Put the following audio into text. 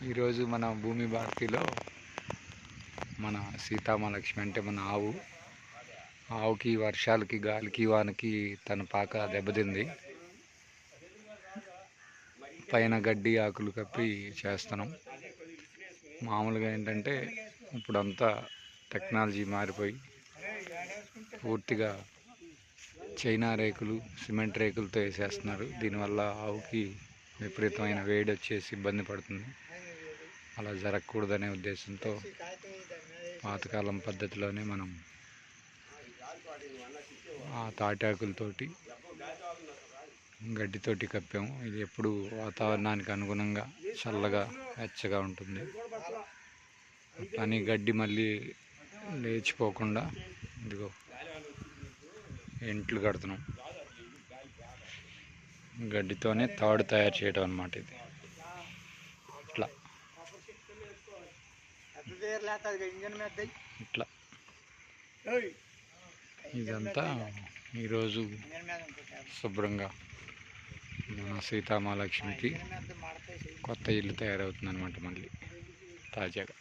ఈరోజు మన భూమి భారతిలో మన సీతామహాలక్ష్మి అంటే మన ఆవుకి వర్షాలకి గాలికి వానకి తన పాక దెబ్బతింది. పైన గడ్డి ఆకులు కప్పి చేస్తున్నాం. మామూలుగా ఏంటంటే ఇప్పుడంతా టెక్నాలజీ మారిపోయి పూర్తిగా చైనా రేకులు, సిమెంట్ రేకులతో వేసేస్తున్నారు. దీనివల్ల ఆవుకి విపరీతమైన వేడి వచ్చేసి ఇబ్బంది పడుతుంది. అలా జరగకూడదనే ఉద్దేశంతో పాతకాలం పద్ధతిలోనే మనం ఆ తాటాకులతోటి గడ్డితోటి కప్పాము. ఇది ఎప్పుడు వాతావరణానికి అనుగుణంగా చల్లగా వెచ్చగా ఉంటుంది. కానీ గడ్డి మళ్ళీ లేచిపోకుండా ఇదిగో ఎంట్లు కడుతున్నాం. గడ్డితోనే తాడు తయారు చేయడం అన్నమాట. ఇది ఇట్లా ఇట్లా ఇదంతా ఈరోజు శుభ్రంగా మన సీతామహాలక్ష్మికి కొత్త ఇల్లు తయారవుతుంది అన్నమాట. మళ్ళీ తాజాగా